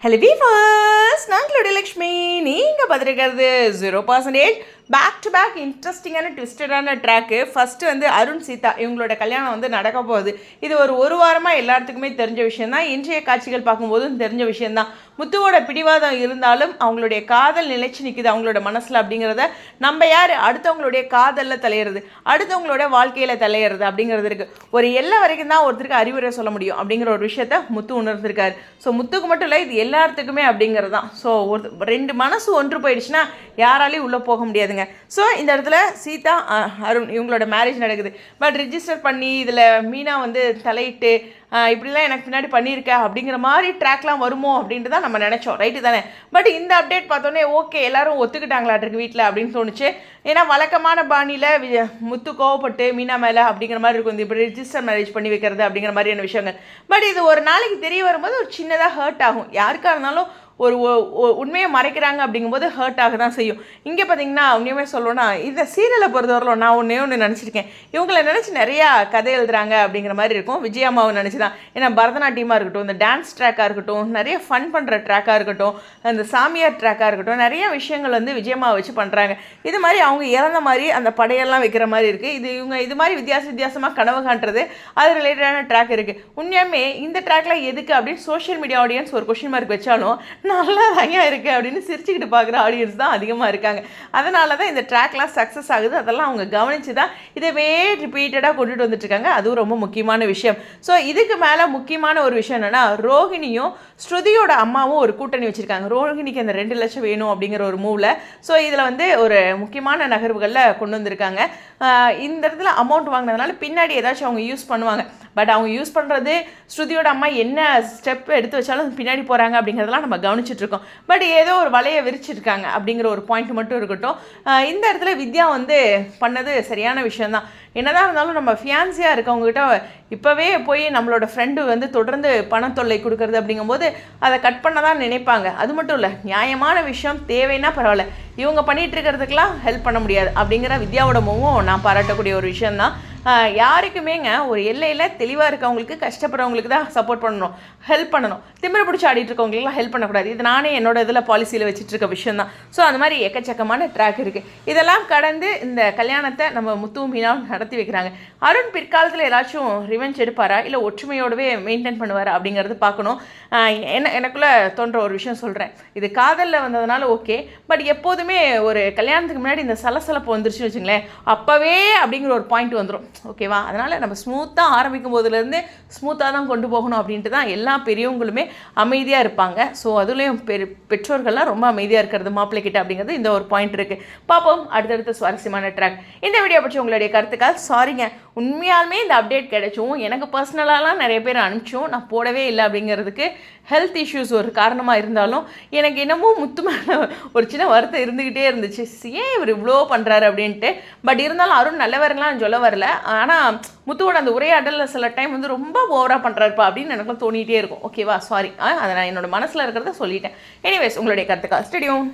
Hello viewers, நான் லக்ஷ்மி. நீங்கள் பார்த்துருக்கிறது 0% back to back இன்ட்ரெஸ்டிங்கான ட்விஸ்டடான ட்ராக்கு. ஃபஸ்ட்டு வந்து அருண் சீதா இவங்களோட கல்யாணம் வந்து நடக்க போகுது. இது ஒரு வாரமாக எல்லாத்துக்குமே தெரிஞ்ச விஷயந்தான். இன்றைய காட்சிகள் பார்க்கும்போதும் தெரிஞ்ச விஷயந்தான். முத்துவோட பிடிவாதம் இருந்தாலும் அவங்களுடைய காதல் நிலைச்சு நிற்குது அவங்களோட மனசில் அப்படிங்கிறத நம்ம யார் அடுத்தவங்களுடைய காதலில் தலையிறது, அடுத்தவங்களோட வாழ்க்கையில் தலையிறது அப்படிங்கிறது இருக்குது. ஒரு எல்லை வரைக்கும் தான் ஒருத்தருக்கு அறிவுரை சொல்ல முடியும் அப்படிங்கிற ஒரு விஷயத்த முத்து உணர்ந்திருக்காரு. ஸோ முத்துக்கு மட்டும் இல்லை, இது எல்லாத்துக்குமே அப்படிங்கிறது தான். ஸோ ரெண்டு மனசு ஒன்று போயிடுச்சுன்னா யாராலையும் உள்ளே போக முடியாதுங்க. ஸோ இந்த இடத்துல சீதா அருண் இவங்களோட மேரேஜ் நடக்குது. பட் ரிஜிஸ்டர் பண்ணி இதில் மீனா வந்து தலையிட்டு இப்படிலாம் எனக்கு பின்னாடி பண்ணியிருக்க அப்படிங்கிற மாதிரி ட்ராக்லாம் வருமோ அப்படின்ட்டு தான் நம்ம நினச்சோம். ரைட்டு தானே? பட் இந்த அப்டேட் பார்த்தோன்னே ஓகே எல்லாரும் ஒத்துக்கிட்டாங்களாட்டிருக்கு வீட்டில் அப்படின்னு தோணுச்சு. ஏன்னா வழக்கமான பாணியில் முத்து கோவப்பட்டு மீனா மேலே அப்படிங்கிற மாதிரி இருக்கும், இந்த இப்படி ரிஜிஸ்டர் மேரேஜ் பண்ணி வைக்கிறது அப்படிங்கிற மாதிரியான விஷயங்கள். பட் இது ஒரு நாளைக்கு தெரிய வரும்போது ஒரு சின்னதாக ஹர்ட் ஆகும். யாருக்காக இருந்தாலும் ஒரு உண்மையை மறைக்கிறாங்க அப்படிங்கும்போது ஹர்ட் ஆக தான் செய்யும். இங்கே பார்த்தீங்கன்னா உண்மையுமே சொல்லணும்னா இந்த சீரியலை பொறுத்தவரையிலும் நான் ஒன்று நினச்சிருக்கேன். இவங்களை நினச்சி நிறையா கதை எழுதுறாங்க அப்படிங்கிற மாதிரி இருக்கும். விஜயம்மாவை நினச்சி தான். ஏன்னா பரதநாட்டியமாக இருக்கட்டும், இந்த டான்ஸ் ட்ராக்காக இருக்கட்டும், நிறைய ஃபன் பண்ணுற ட்ராக்காக இருக்கட்டும், இந்த சாமியார் ட்ராக்காக இருக்கட்டும், நிறைய விஷயங்கள் வந்து விஜயம்மாவை வச்சு பண்ணுறாங்க. இது மாதிரி அவங்க இறந்த மாதிரி அந்த படையெல்லாம் வைக்கிற மாதிரி இருக்குது. இவங்க இது மாதிரி வித்தியாசமாக கனவு காட்டுறது அது ரிலேட்டடான ட்ராக் இருக்குது. உண்மையுமே இந்த ட்ராக்ல எதுக்கு அப்படின்னு சோஷியல் மீடியா ஆடியன்ஸ் ஒரு கொஸ்டின் மார்க் வச்சாலும் நல்லா தனியா இருக்குது அப்படின்னு சிரிச்சுக்கிட்டு பார்க்குற ஆடியன்ஸ் தான் அதிகமாக இருக்காங்க. அதனால தான் இந்த ட்ராக்லாம் சக்ஸஸ் ஆகுது. அதெல்லாம் அவங்க கவனித்து தான் இதவே ரிப்பீட்டடாக கொண்டுட்டு வந்துட்டுருக்காங்க. அதுவும் ரொம்ப முக்கியமான விஷயம். ஸோ இதுக்கு மேலே முக்கியமான ஒரு விஷயம் என்னென்னா, ரோஹிணியும் ஸ்ருதியோட அம்மாவும் ஒரு கூட்டணி வச்சுருக்காங்க. ரோஹிணிக்கு அந்த 2 லட்சம் வேணும் அப்படிங்கிற ஒரு மூவில். ஸோ இதில் வந்து ஒரு முக்கியமான நகர்வுகளில் கொண்டு வந்திருக்காங்க. இந்த இடத்துல அமௌண்ட் வாங்கினதுனால பின்னாடி ஏதாச்சும் அவங்க யூஸ் பண்ணுவாங்க. பட் அவங்க யூஸ் பண்ணுறது ஸ்ருதியோட அம்மா என்ன ஸ்டெப் எடுத்து வச்சாலும் பின்னாடி போகிறாங்க அப்படிங்கிறதெல்லாம் நம்ம கவனிச்சிட்ருக்கோம். பட் ஏதோ ஒரு வலையை விரிச்சிருக்காங்க அப்படிங்கிற ஒரு பாயிண்ட் மட்டும் இருக்கட்டும். இந்த இடத்துல வித்யா வந்து பண்ணது சரியான விஷயந்தான். என்னதான் இருந்தாலும் நம்ம ஃபியான்சியாக இருக்கவங்ககிட்ட இப்போவே போய் நம்மளோட ஃப்ரெண்டு வந்து தொடர்ந்து பணத்தொல்லை கொடுக்கறது அப்படிங்கும்போது அதை கட் பண்ண தான் நினைப்பாங்க. அது மட்டும் இல்லை, நியாயமான விஷயம் தேவைன்னா பரவாயில்ல, இவங்க பண்ணிகிட்டு இருக்கிறதுக்கெலாம் ஹெல்ப் பண்ண முடியாது அப்படிங்கிற வித்யாவோட மூவும் நான் பாராட்டக்கூடிய ஒரு விஷயந்தான். யாருக்குமேங்க ஒரு எல்லையில் தெளிவாக இருக்கவங்களுக்கு, கஷ்டப்படுறவங்களுக்கு தான் சப்போர்ட் பண்ணணும், ஹெல்ப் பண்ணணும். திமிரு பிடிச்சி ஆடிட்டு இருக்கவங்களுக்குலாம் ஹெல்ப் பண்ணக்கூடாது. இது நானே என்னோட இதில் பாலிசியில் வச்சுட்டு இருக்க விஷயம் தான். ஸோ அந்த மாதிரி எக்கச்சக்கமான ட்ராக் இருக்குது. இதெல்லாம் கடந்து இந்த கல்யாணத்தை நம்ம முத்து மீனாவும் நடத்தி வைக்கிறாங்க. அருண் பிற்காலத்தில் ஏதாச்சும் ரிவெஞ்ச் எடுப்பாரா, இல்லை ஒற்றுமையோடவே மெயின்டைன் பண்ணுவாரா அப்படிங்கிறது பார்க்கணும். எனக்குள்ளே தோன்ற ஒரு விஷயம் சொல்கிறேன். இது காதலில் வந்ததுனால ஓகே, பட் எப்போதுமே ஒரு கல்யாணத்துக்கு முன்னாடி இந்த சலசலப்பு வந்துருச்சுன்னு வச்சுங்களேன், அப்போவே அப்படிங்கிற ஒரு பாயிண்ட் வந்துடும். ஓகேவா? அதனால் நம்ம ஸ்மூத்தாக ஆரம்பிக்கும் போதுலேருந்து ஸ்மூத்தாக தான் கொண்டு போகணும் அப்படின்ட்டு தான் எல்லா பெரியவங்களுமே அமைதியாக இருப்பாங்க. ஸோ அதுலேயும் பெற்றோர்கள்லாம் ரொம்ப அமைதியாக இருக்கிறது மாப்பிள்ளைக்கிட்ட அப்படிங்கிறது இந்த ஒரு பாயிண்ட் இருக்குது. பார்ப்போம் அடுத்தடுத்த சுவாரஸ்யமான ட்ராக். இந்த வீடியோ பற்றி உங்களுடைய கருத்துக்கள். சாரிங்க, உண்மையாலுமே இந்த அப்டேட் கிடைச்சும் எனக்கு பர்சனலாலாம் நிறைய பேர் அனுப்பிச்சோம், நான் போடவே இல்லை அப்படிங்கிறதுக்கு ஹெல்த் இஷ்யூஸ் ஒரு காரணமாக இருந்தாலும் எனக்கு என்னமோ முத்து மேலே ஒரு சின்ன வருத்தம் இருந்துக்கிட்டே இருந்துச்சு. ஏன் இவர் இவ்வளோ பண்ணுறாரு அப்படின்ட்டு. பட் இருந்தாலும் அருண் நல்லவர்களாம் சொல்ல வரல. ஆனால் முத்துவோட அந்த உரையாடலில் சில டைம் வந்து ரொம்ப ஓவராக பண்ணுறாருப்பா அப்படின்னு எனக்குலாம் தோணிகிட்டே இருக்கும். ஓகேவா? சாரி, அதை நான் என்னோட மனசில் இருக்கிறத சொல்லிட்டேன். எனிவேஸ், உங்களுடைய கருத்துக்கள் ஸ்டேடியம்.